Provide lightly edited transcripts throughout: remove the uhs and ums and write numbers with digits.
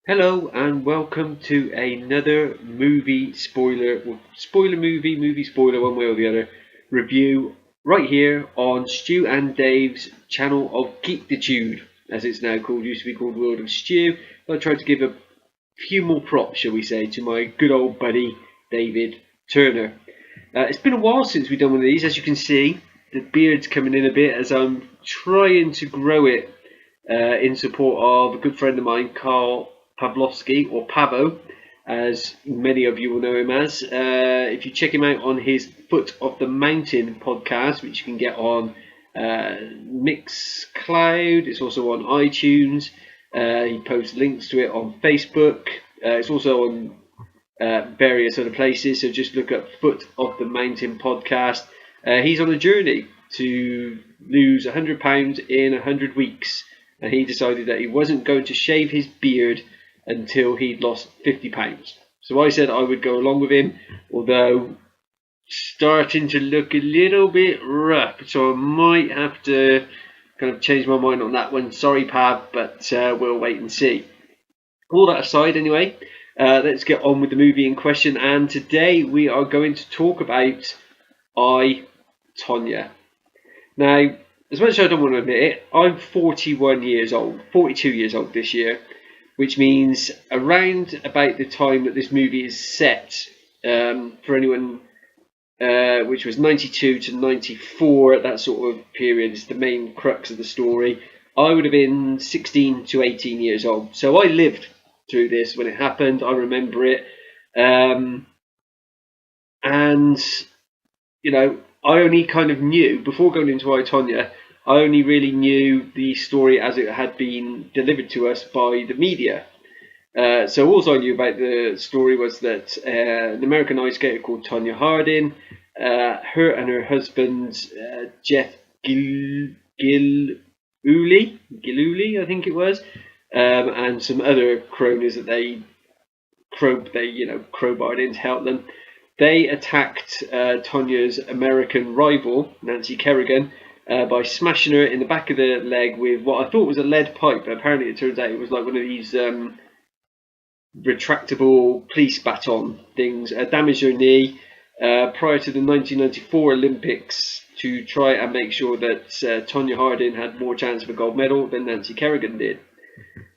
Hello and welcome to another movie movie spoiler one way or the other review right here on Stu and Dave's channel of Geektitude, as it's now called. Used to be called World of Stu. I tried to give a few more props, shall we say, to my good old buddy David Turner. It's been a while since we've done one of these. As you can see, the beard's coming in a bit as I'm trying to grow it in support of a good friend of mine, Carl Pavlovsky, or Pavo, as many of you will know him as. If you check him out on his Foot of the Mountain podcast, which you can get on Mixcloud, it's also on iTunes. He posts links to it on Facebook. It's also on various other places, so just look up Foot of the Mountain podcast. He's on a journey to lose £100 in 100 weeks, and he decided that he wasn't going to shave his beard until he'd lost £50. So I said I would go along with him, although starting to look a little bit rough, so I might have to kind of change my mind on that one. Sorry, Pav, but we'll wait and see. All that aside, anyway, let's get on with the movie in question. And today we are going to talk about I, Tonya. Now, as much as I don't want to admit it, I'm 41 years old, 42 years old this year, which means around about the time that this movie is set, for anyone, which was 92 to 94, that sort of period is the main crux of the story. I would have been 16 to 18 years old. So I lived through this when it happened. I remember it. And, you know, I only kind of knew, before going into I, Tonya, I only really knew the story as it had been delivered to us by the media. So all I knew about the story was that an American ice skater called Tonya Harding, her and her husband, Jeff Gillespie, I think it was, and some other cronies that they crowbarred in to help them. They attacked Tonya's American rival, Nancy Kerrigan, by smashing her in the back of the leg with what I thought was a lead pipe, but apparently it turns out it was like one of these retractable police baton things. Damaged her knee prior to the 1994 Olympics to try and make sure that Tonya Harding had more chance of a gold medal than Nancy Kerrigan did.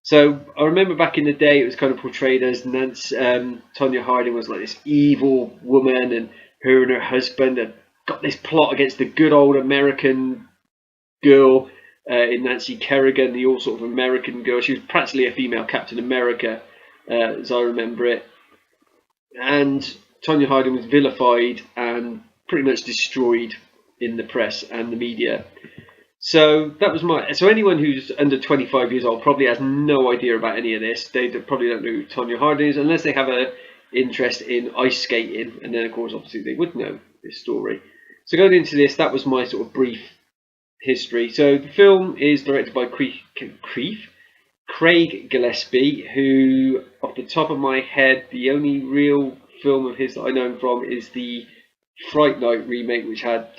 So I remember back in the day it was kind of portrayed as Tonya Harding was like this evil woman, and her husband had got this plot against the good old American girl in Nancy Kerrigan, the all sort of American girl. She was practically a female Captain America, as I remember it. And Tonya Harding was vilified and pretty much destroyed in the press and the media. So that was so anyone who's under 25 years old probably has no idea about any of this. They probably don't know who Tonya Harding is unless they have an interest in ice skating, and then of course obviously they would know this story. So going into this, that was my sort of brief history. So the film is directed by Craig Gillespie, who, off the top of my head, the only real film of his that I know him from is the Fright Night remake, which had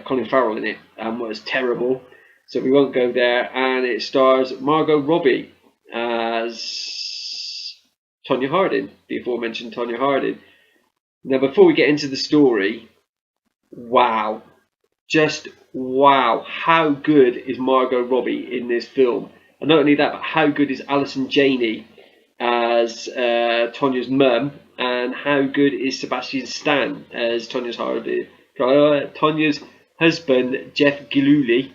Colin Farrell in it and was terrible, so we won't go there. And it stars Margot Robbie as Tonya Harding, the aforementioned Tonya Harding. Now, before we get into the story, wow, just wow, how good is Margot Robbie in this film? And not only that, but how good is Alison Janney as Tonya's mum, and how good is Sebastian Stan as Tonya's husband, Jeff Gillespie.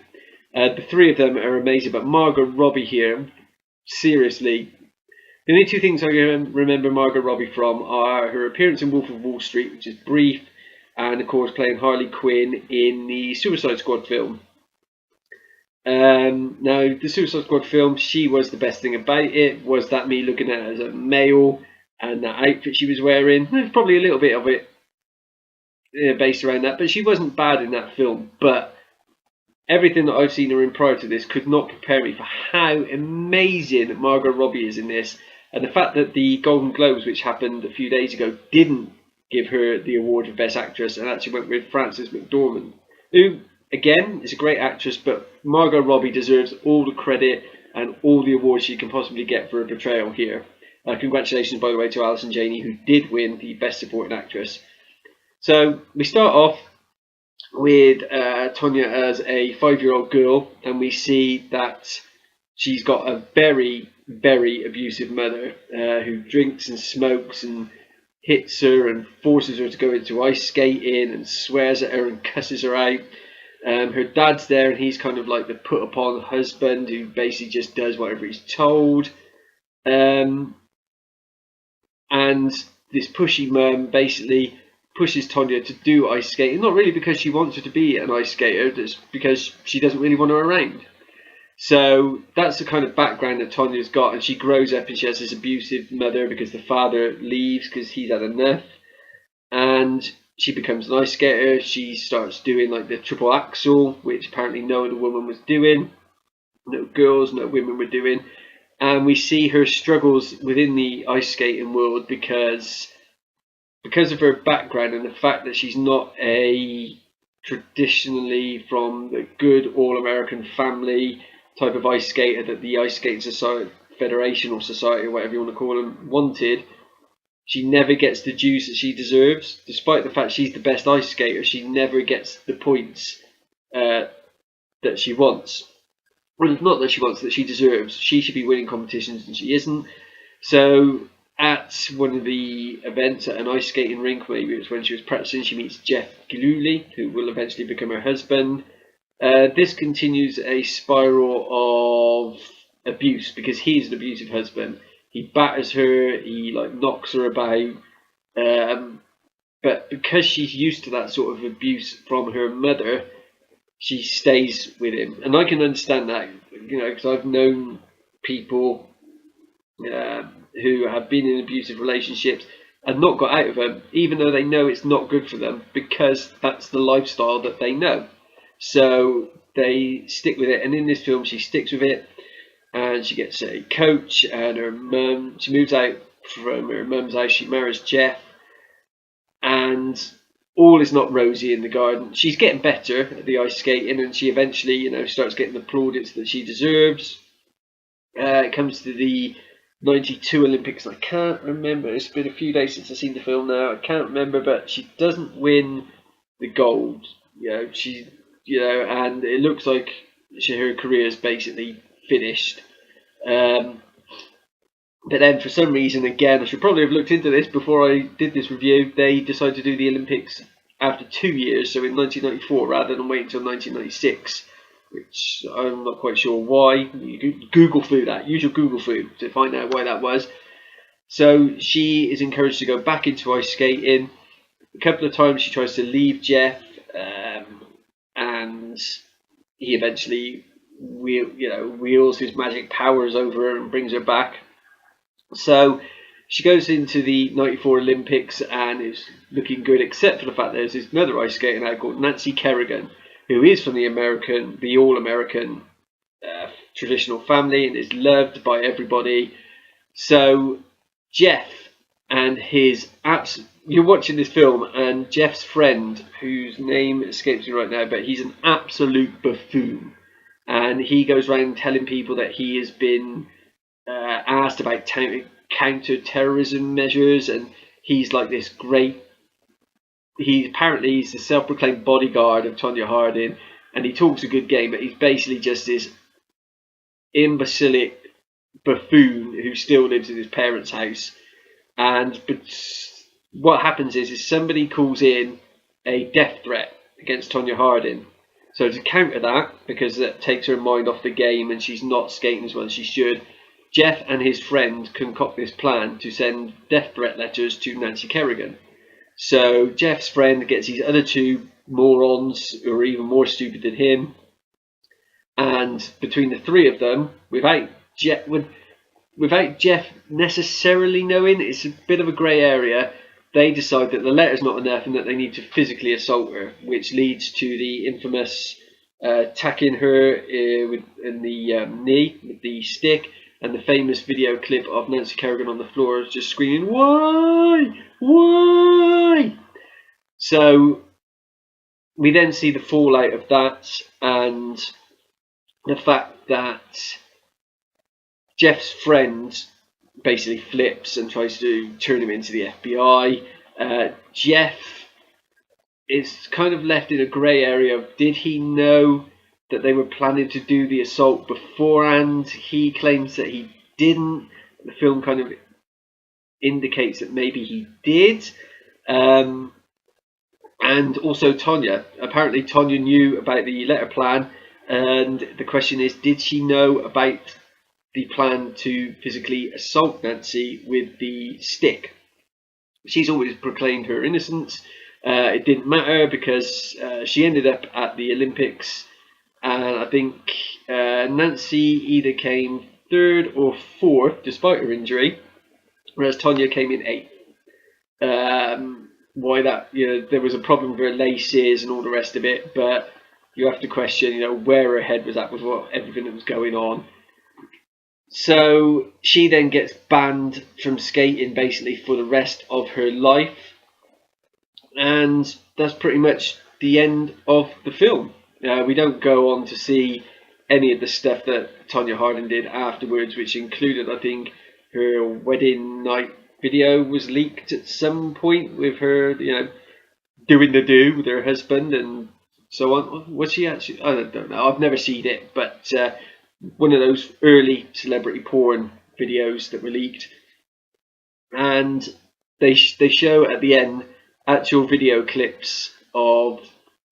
The three of them are amazing, but Margot Robbie here, seriously. The only two things I remember Margot Robbie from are her appearance in Wolf of Wall Street, which is brief, and of course playing Harley Quinn in the Suicide Squad film. Now, the Suicide Squad film, she was the best thing about it. Was that me looking at her as a male, and that outfit she was wearing? There's probably a little bit of it based around that, but she wasn't bad in that film. But everything that I've seen her in prior to this could not prepare me for how amazing Margot Robbie is in this. And the fact that the Golden Globes, which happened a few days ago, didn't give her the award for Best Actress and actually went with Frances McDormand, who, again, is a great actress, but Margot Robbie deserves all the credit and all the awards she can possibly get for her portrayal here. Congratulations, by the way, to Alison Janney, who did win the Best Supporting Actress. So we start off with Tonya as a 5-year-old girl, and we see that she's got a very, very abusive mother who drinks and smokes and hits her and forces her to go into ice skating and swears at her and cusses her out. Her dad's there, and he's kind of like the put upon husband who basically just does whatever he's told. And this pushy mum basically pushes Tonya to do ice skating, not really because she wants her to be an ice skater, just because she doesn't really want her around. So that's the kind of background that Tonya's got, and she grows up and she has this abusive mother because the father leaves because he's had enough, and she becomes an ice skater. She starts doing like the triple axel, which apparently no other woman was doing, no girls, no women were doing, and we see her struggles within the ice skating world because of her background and the fact that she's not a traditionally from the good all-American family type of ice skater that the Ice Skating Society, Federation or Society or whatever you want to call them, wanted. She never gets the dues that she deserves. Despite the fact she's the best ice skater, she never gets the points that she wants. Well, not that she wants, that she deserves. She should be winning competitions and she isn't. So at one of the events at an ice skating rink, maybe it was when she was practicing, she meets Jeff Gillespie, who will eventually become her husband. This continues a spiral of abuse because he's an abusive husband. He batters her, he like knocks her about, but because she's used to that sort of abuse from her mother, she stays with him. And I can understand that, because I've known people who have been in abusive relationships and not got out of them, even though they know it's not good for them, because that's the lifestyle that they know. So they stick with it, and in this film she sticks with it, and she gets a coach, and her mum, she moves out from her mum's house, she marries Jeff, and all is not rosy in the garden. She's getting better at the ice skating, and she eventually, starts getting the plaudits that she deserves. It comes to the 92 Olympics, and I can't remember, it's been a few days since I've seen the film now, I can't remember, but she doesn't win the gold. And it looks like her career is basically finished. But then for some reason, again, I should probably have looked into this before I did this review, they decided to do the Olympics after 2 years, so in 1994 rather than wait until 1996, which I'm not quite sure why. You Google foo that, use your Google foo to find out why that was. So she is encouraged to go back into ice skating. A couple of times she tries to leave Jeff, and he eventually wields his magic powers over her and brings her back. So she goes into the 94 Olympics and is looking good, except for the fact there's this another ice skater now called Nancy Kerrigan, who is from the all-American traditional family and is loved by everybody. So Jeff and you're watching this film, and Jeff's friend, whose name escapes me right now, but he's an absolute buffoon, and he goes around telling people that he has been asked about counter-terrorism measures, and he's like this great. He's the self-proclaimed bodyguard of Tonya Harding, and he talks a good game, but he's basically just this imbecilic buffoon who still lives in his parents' house. But what happens is somebody calls in a death threat against Tonya Harding. So to counter that, because that takes her mind off the game and she's not skating as well as she should, Jeff and his friend concoct this plan to send death threat letters to Nancy Kerrigan. So Jeff's friend gets these other two morons who are even more stupid than him, and between the three of them, without Jeff necessarily knowing, it's a bit of a grey area, they decide that the letter's not enough and that they need to physically assault her, which leads to the infamous tacking her in the knee with the stick, and the famous video clip of Nancy Kerrigan on the floor just screaming, "Why? Why?" So we then see the fallout of that, and the fact that Jeff's friend basically flips and tries to turn him into the FBI. Jeff is kind of left in a grey area of, did he know that they were planning to do the assault beforehand? He claims that he didn't. The film kind of indicates that maybe he did. And also Tonya. Apparently Tonya knew about the letter plan, and the question is, did she know about the plan to physically assault Nancy with the stick? She's always proclaimed her innocence. It didn't matter because she ended up at the Olympics, and I think Nancy either came third or fourth despite her injury, whereas Tonya came in eighth. Why that? There was a problem with her laces and all the rest of it, but you have to question, where her head was at with everything that was going on. So she then gets banned from skating basically for the rest of her life, and that's pretty much the end of the film. We don't go on to see any of the stuff that Tonya Harding did afterwards, which included, I think, her wedding night video was leaked at some point with her, doing the do with her husband and so on. Was she actually? I don't know. I've never seen it, but one of those early celebrity porn videos that were leaked, and they show at the end actual video clips of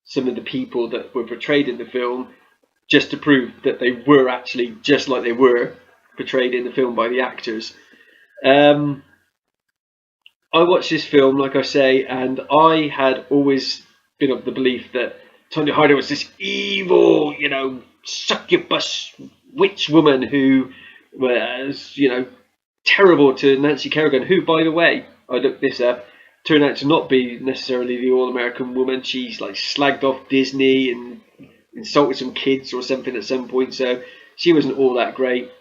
some of the people that were portrayed in the film, just to prove that they were actually just like they were portrayed in the film by the actors. I watched this film, like I say, and I had always been of the belief that Tonya Harding was this evil, succubus witch woman who was, terrible to Nancy Kerrigan, who, by the way, I looked this up, turned out to not be necessarily the all-American woman. She's slagged off Disney and insulted some kids or something at some point, so she wasn't all that great.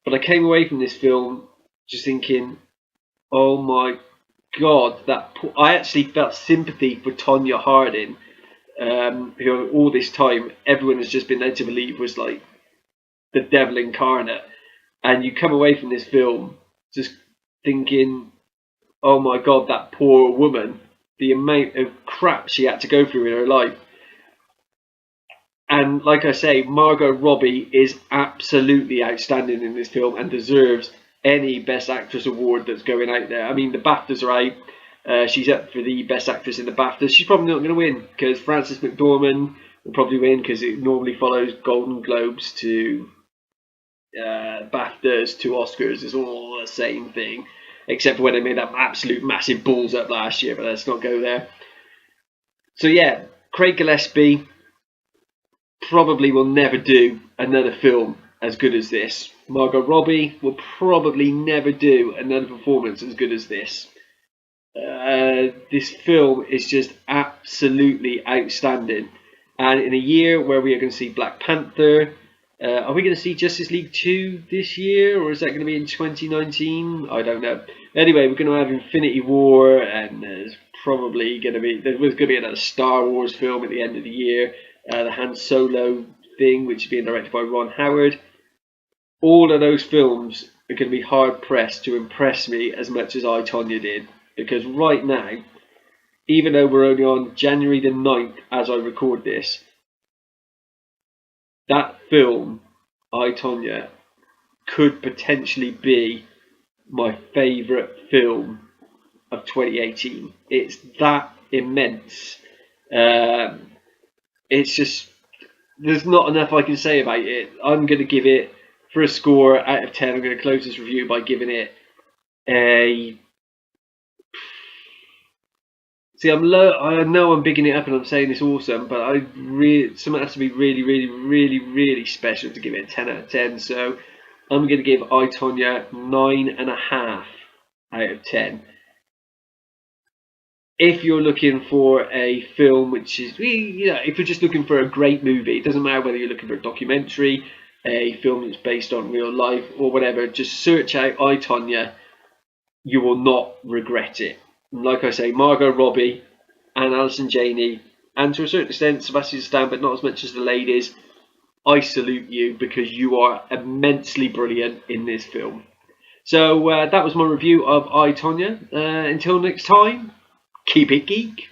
But I came away from this film just thinking, oh my God, I actually felt sympathy for Tonya Harding, who all this time everyone has just been led to believe was the devil incarnate. And you come away from this film just thinking, oh my God, that poor woman, the amount of crap she had to go through in her life. And like I say, Margot Robbie is absolutely outstanding in this film and deserves any Best Actress award that's going out there. I mean, the BAFTAs are out. She's up for the Best Actress in the BAFTAs. She's probably not going to win because Frances McDormand will probably win because it normally follows Golden Globes to BAFTAs to Oscars. It's all the same thing, except for when they made that absolute massive balls up last year, but let's not go there. So yeah, Craig Gillespie probably will never do another film as good as this. Margot Robbie will probably never do another performance as good as this. This film is just absolutely outstanding. And in a year where we are going to see Black Panther, are we going to see Justice League 2 this year, or is that going to be in 2019? I don't know. Anyway, we're going to have Infinity War, and there's going to be another Star Wars film at the end of the year. The Han Solo thing, which is being directed by Ron Howard. All of those films are going to be hard pressed to impress me as much as I, Tonya did. Because right now, even though we're only on January the 9th as I record this, that film, I, Tonya, could potentially be my favourite film of 2018. It's that immense. It's just, there's not enough I can say about it. I'm going to give it, for a score out of 10, I'm going to close this review by giving it a... See, I know I'm bigging it up and I'm saying it's awesome, but something has to be really, really, really, really special to give it a 10 out of 10. So I'm going to give I, Tonya 9.5 out of 10. If you're looking for a film which is, if you're just looking for a great movie, it doesn't matter whether you're looking for a documentary, a film that's based on real life or whatever, just search out I, Tonya. You will not regret it. Like I say, Margot Robbie and Alison Janney, and to a certain extent Sebastian Stan, but not as much as the ladies, I salute you because you are immensely brilliant in this film. So that was my review of I, Tonya. Until next time, keep it geek.